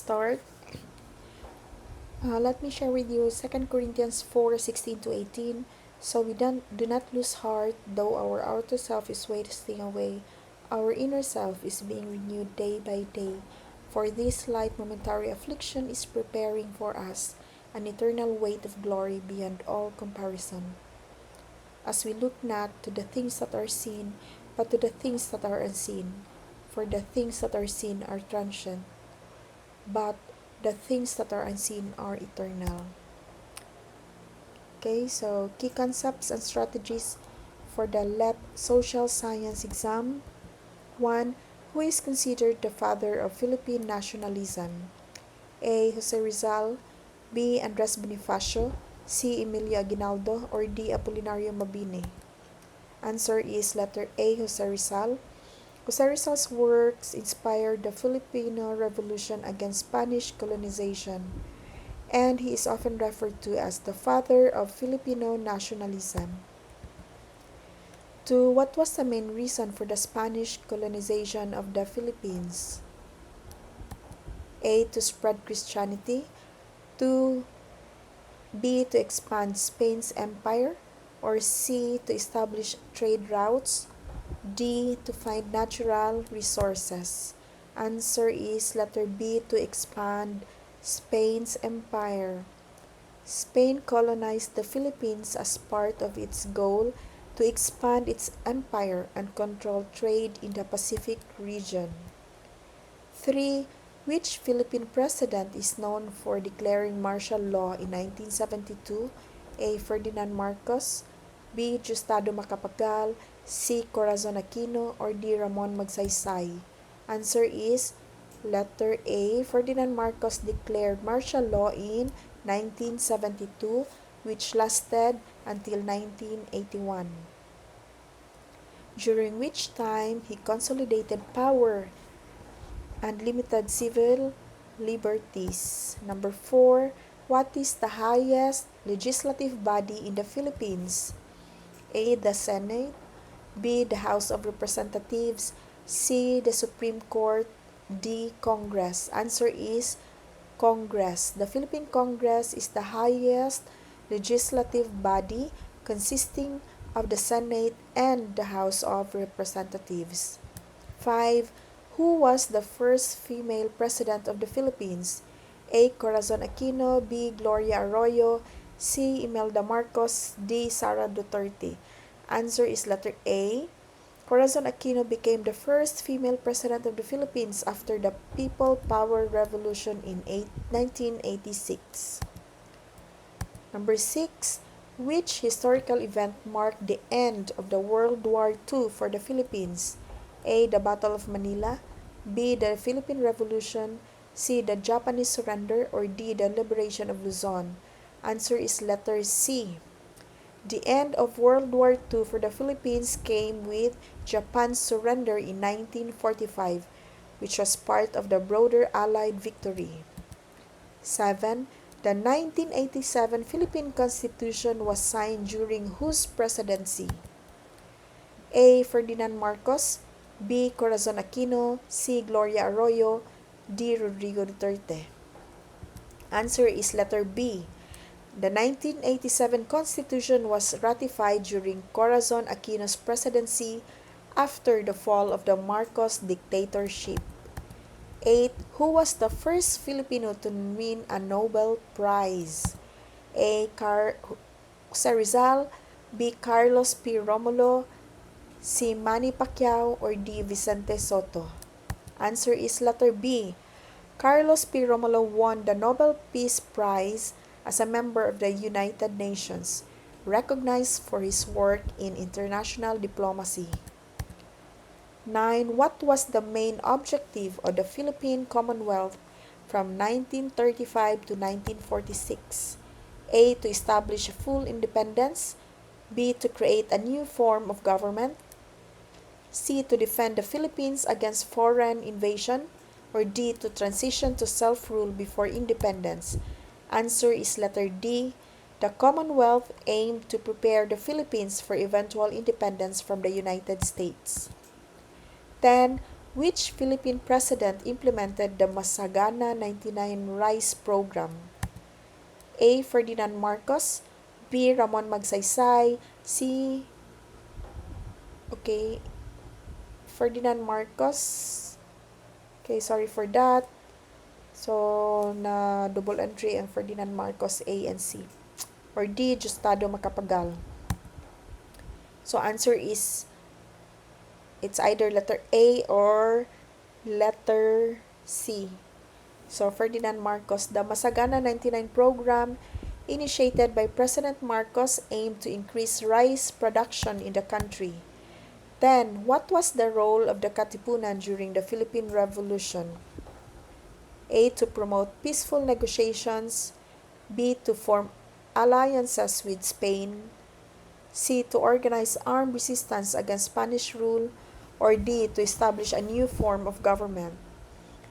Start. Let me share with you 2 Corinthians 4:16-18. So we do not lose heart, though our outer self is wasting away. Our inner self is being renewed day by day. For this light momentary affliction is preparing for us an eternal weight of glory beyond all comparison. As we look not to the things that are seen, but to the things that are unseen. For the things that are seen are transient, but the things that are unseen are eternal. Okay, so key concepts and strategies for the LEP Social Science exam. 1. Who is considered the father of Philippine nationalism? A. Jose Rizal, B. Andres Bonifacio, C. Emilio Aguinaldo, or D. Apolinario Mabini? Answer is letter A. Jose Rizal. Jose Rizal's works inspired the Filipino Revolution against Spanish colonization, and he is often referred to as the father of Filipino nationalism. 2. What was the main reason for the Spanish colonization of the Philippines? A. To spread Christianity. 2. B. To expand Spain's empire. Or C. To establish trade routes. D. To find natural resources. Answer is letter B. To expand Spain's empire. Spain colonized the Philippines as part of its goal to expand its empire and control trade in the Pacific region. 3. Which Philippine president is known for declaring martial law in 1972? A. Ferdinand Marcos, B. Diosdado Macapagal, C. Corazon Aquino, or D. Ramon Magsaysay? Answer is letter A. Ferdinand Marcos declared martial law in 1972, which lasted until 1981, during which time he consolidated power and limited civil liberties. Number 4. What is the highest legislative body in the Philippines? A. The Senate, B. The House of Representatives, C. The Supreme Court, D. Congress. Answer is Congress. The Philippine Congress is the highest legislative body consisting of the Senate and the House of Representatives. 5. Who was the first female president of the Philippines? A. Corazon Aquino, B. Gloria Arroyo, C. Imelda Marcos, D. Sara Duterte. Answer is letter A. Corazon Aquino became the first female president of the Philippines after the People Power Revolution in 1986. Number 6. Which historical event marked the end of the World War II for the Philippines? A. The Battle of Manila, B. The Philippine Revolution, C. The Japanese surrender, or D. The liberation of Luzon? Answer is letter C. The end of World War II for the Philippines came with Japan's surrender in 1945, which was part of the broader Allied victory. 7. The 1987 Philippine Constitution was signed during whose presidency? A. Ferdinand Marcos, B. Corazon Aquino, C. Gloria Arroyo, D. Rodrigo Duterte. Answer is letter B. The 1987 Constitution was ratified during Corazon Aquino's presidency after the fall of the Marcos dictatorship. 8. Who was the first Filipino to win a Nobel Prize? A. Jose Rizal, B. Carlos P. Romulo, C. Manny Pacquiao, or D. Vicente Soto? Answer is letter B. Carlos P. Romulo won the Nobel Peace Prize as a member of the United Nations, recognized for his work in international diplomacy. 9. What was the main objective of the Philippine Commonwealth from 1935 to 1946? A. To establish full independence, B. To create a new form of government, C. To defend the Philippines against foreign invasion, or D. To transition to self-rule before independence? Answer is letter D. The Commonwealth aimed to prepare the Philippines for eventual independence from the United States. 10. Which Philippine president implemented the Masagana 99 Rice Program? A. Ferdinand Marcos, B. Ramon Magsaysay, C. Okay, Ferdinand Marcos. Okay, sorry for that. So, na double entry ang Ferdinand Marcos A and C. Or D. Justado Macapagal. So, answer is, it's either letter A or letter C. So, Ferdinand Marcos, the Masagana 99 program initiated by President Marcos aimed to increase rice production in the country. Then, what was the role of the Katipunan during the Philippine Revolution? A. To promote peaceful negotiations. B. To form alliances with Spain. C. To organize armed resistance against Spanish rule. Or D. To establish a new form of government.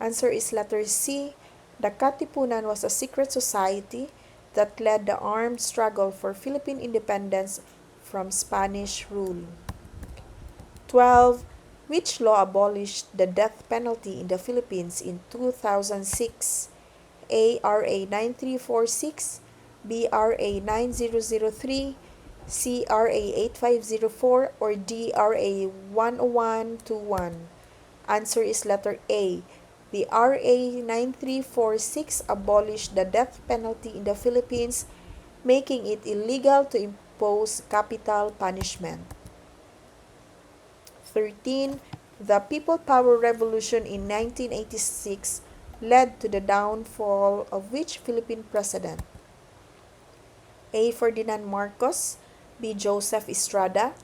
Answer is letter C. The Katipunan was a secret society that led the armed struggle for Philippine independence from Spanish rule. 12. Which law abolished the death penalty in the Philippines in 2006? A. RA 9346, B. RA 9003, C. RA 8504, or D. RA 10121. Answer is letter A. The RA 9346 abolished the death penalty in the Philippines, making it illegal to impose capital punishment. 13. The People Power Revolution in 1986 led to the downfall of which Philippine president? A. Ferdinand Marcos, B. Joseph Estrada,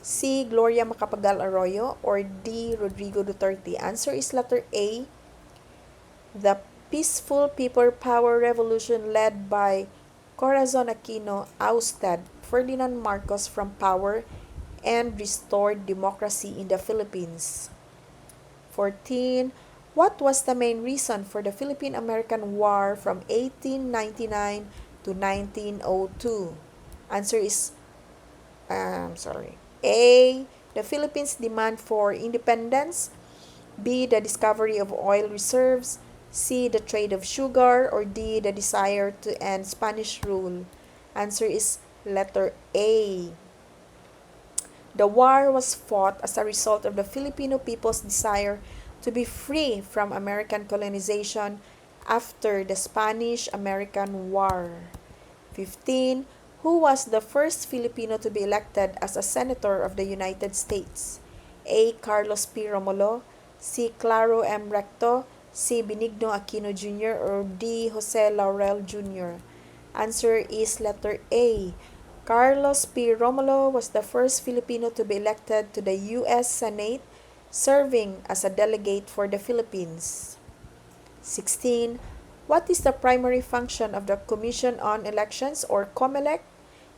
C. Gloria Macapagal Arroyo, or D. Rodrigo Duterte. Answer is letter A. The peaceful People Power Revolution led by Corazon Aquino ousted Ferdinand Marcos from power and restored democracy in the Philippines. 14. What was the main reason for the Philippine-American War from 1899 to 1902? Answer is A. The Philippines' demand for independence. B. The discovery of oil reserves. C. The trade of sugar. Or D. The desire to end Spanish rule. Answer is letter A. The war was fought as a result of the Filipino people's desire to be free from American colonization after the Spanish-American War. 15. Who was the first Filipino to be elected as a Senator of the United States? A. Carlos P. Romulo, C. Claro M. Recto, C. Benigno Aquino Jr., or D. Jose Laurel Jr. Answer is letter A. Carlos P. Romulo was the first Filipino to be elected to the U.S. Senate, serving as a delegate for the Philippines. 16. What is the primary function of the Commission on Elections, or COMELEC,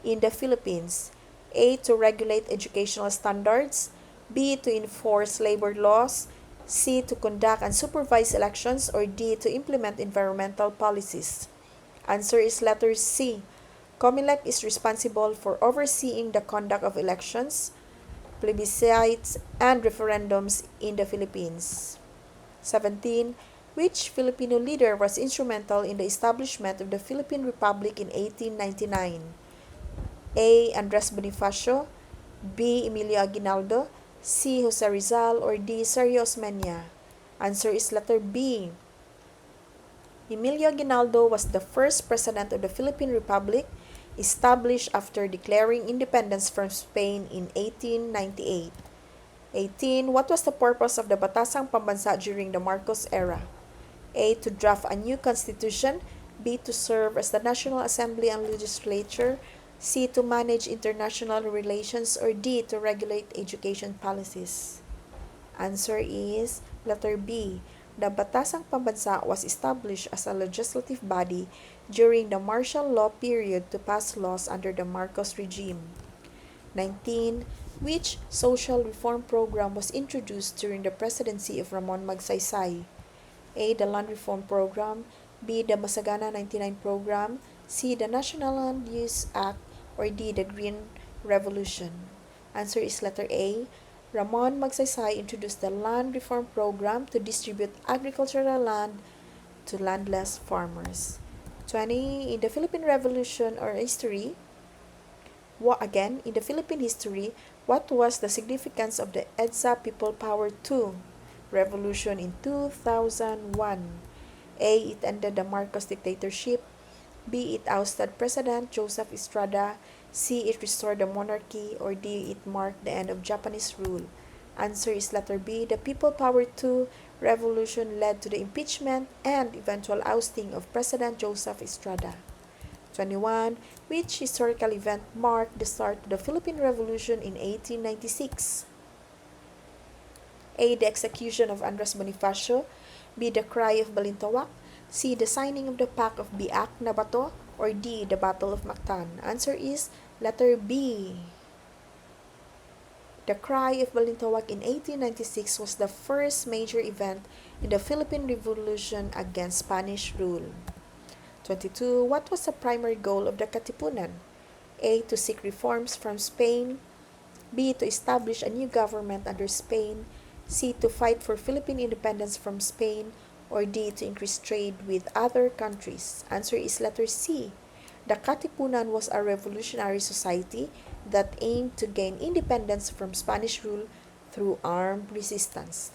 in the Philippines? A. To regulate educational standards. B. To enforce labor laws. C. To conduct and supervise elections. Or D. To implement environmental policies. Answer is letter C. COMELEC is responsible for overseeing the conduct of elections, plebiscites, and referendums in the Philippines. 17. Which Filipino leader was instrumental in the establishment of the Philippine Republic in 1899? A. Andres Bonifacio, B. Emilio Aguinaldo, C. Jose Rizal, or D. Sergio Osmeña. Answer is letter B. Emilio Aguinaldo was the first president of the Philippine Republic, established after declaring independence from Spain in 1898. 18. What was the purpose of the Batasang Pambansa during the Marcos era? A. To draft a new constitution. B. To serve as the National Assembly and Legislature. C. To manage international relations. Or D. To regulate education policies. Answer is letter B. The Batasang Pambansa was established as a legislative body during the martial law period to pass laws under the Marcos regime. 19. Which social reform program was introduced during the presidency of Ramon Magsaysay? A. The Land Reform Program, B. The Masagana 99 Program, C. The National Land Use Act, or D. The Green Revolution. Answer is letter A. Ramon Magsaysay introduced the Land Reform Program to distribute agricultural land to landless farmers. 20. In the Philippine Revolution or history, in the Philippine history, what was the significance of the EDSA People Power II revolution in 2001? A. It ended the Marcos dictatorship. B. It ousted President Joseph Estrada. C. It restored the monarchy. Or D. It marked the end of Japanese rule. Answer is letter B. The People Power II revolution led to the impeachment and eventual ousting of President Joseph Estrada. 21. Which historical event marked the start of the Philippine Revolution in 1896? A. The execution of Andres Bonifacio. B. The cry of Balintawak. C. The signing of the Pact of Biak na Bato. Or D. The Battle of Mactan. Answer is letter B. The cry of Balintawak in 1896 was the first major event in the Philippine Revolution against Spanish rule. 22. What was the primary goal of the Katipunan? A. To seek reforms from Spain. B. To establish a new government under Spain. C. To fight for Philippine independence from Spain. Or D. To increase trade with other countries. Answer is letter C. The Katipunan was a revolutionary society that aimed to gain independence from Spanish rule through armed resistance.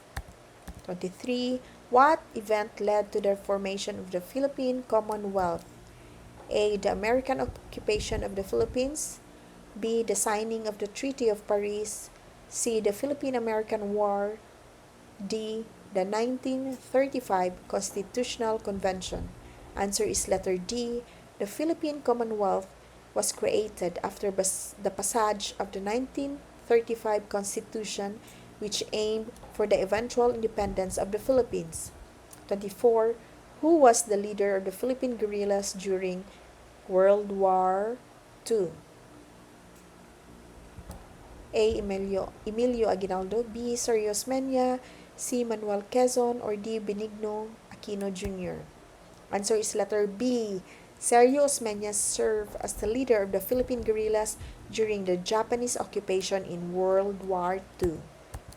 23. What event led to the formation of the Philippine Commonwealth? A. The American occupation of the Philippines. B. The signing of the Treaty of Paris. C. The Philippine-American War. D. The 1935 Constitutional Convention. Answer is letter D. The Philippine Commonwealth was created after the passage of the 1935 Constitution, which aimed for the eventual independence of the Philippines. 24. Who was the leader of the Philippine guerrillas during World War II? A. Emilio Aguinaldo. B. Sergio Osmeña. C. Manuel Quezon. Or D. Benigno Aquino Jr. Answer is letter B. Sergio Osmeña served as the leader of the Philippine guerrillas during the Japanese occupation in World War II.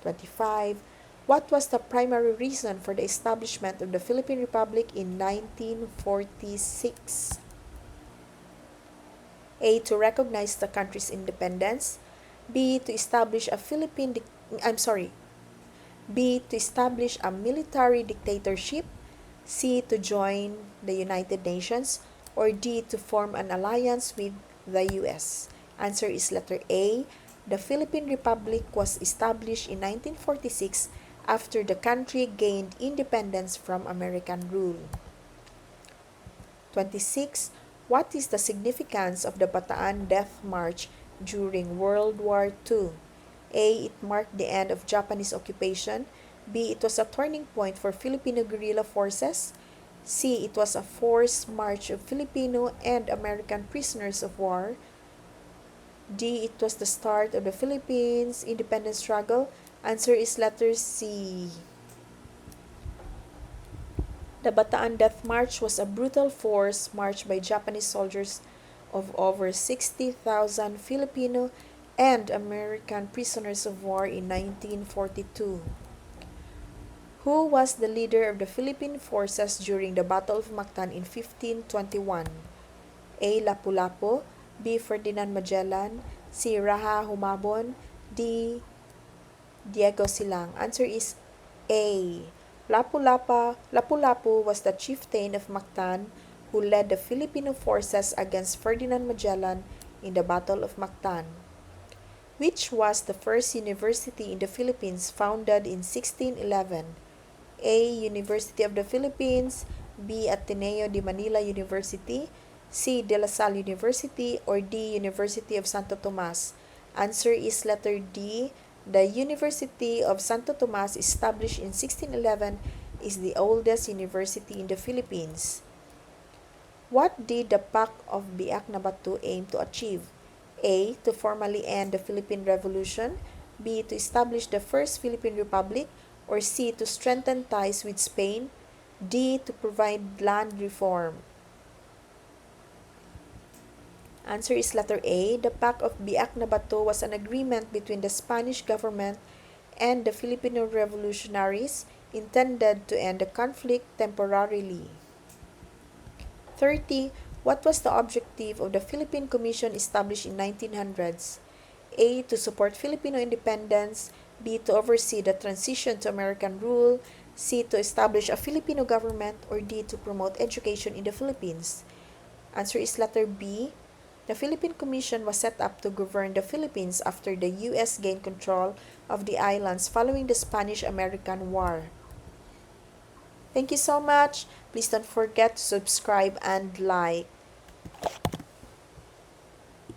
25. What was the primary reason for the establishment of the Philippine Republic in 1946? A. To recognize the country's independence. B. To establish a B. To establish a military dictatorship. C. To join the United Nations. Or D. To form an alliance with the U.S. Answer is letter A. The Philippine Republic was established in 1946 after the country gained independence from American rule. 26. What is the significance of the Bataan Death March during World War II? A. It marked the end of Japanese occupation. B. It was a turning point for Filipino guerrilla forces. C. It was a forced march of Filipino and American prisoners of war. D. It was the start of the Philippines' independence struggle. Answer is letter C. The Bataan Death March was a brutal forced march by Japanese soldiers of over 60,000 Filipino and American prisoners of war in 1942. Who was the leader of the Philippine forces during the Battle of Mactan in 1521? A. Lapu-Lapu. B. Ferdinand Magellan. C. Raha Humabon. D. Diego Silang. Answer is A. Lapu-Lapu was the chieftain of Mactan who led the Filipino forces against Ferdinand Magellan in the Battle of Mactan. Which was the first university in the Philippines founded in 1611? A. University of the Philippines. B. Ateneo de Manila University. C. De La Salle University. Or D. University of Santo Tomas. Answer is letter D. The University of Santo Tomas, established in 1611, is the oldest university in the Philippines. What did the Pact of Biak na Bato aim to achieve? A. To formally end the Philippine Revolution. B. To establish the First Philippine Republic. Or C. To strengthen ties with Spain. D. To provide land reform. Answer is letter A. The Pact of Biak na Bato was an agreement between the Spanish government and the Filipino revolutionaries intended to end the conflict temporarily. 30. What was the objective of the Philippine Commission established in 1900s? A. To support Filipino independence. B. To oversee the transition to American rule. C. To establish a Filipino government. Or D. To promote education in the Philippines. Answer is letter B. The Philippine Commission was set up to govern the Philippines after the U.S. gained control of the islands following the Spanish-American War. Thank you so much. Please don't forget to subscribe and like.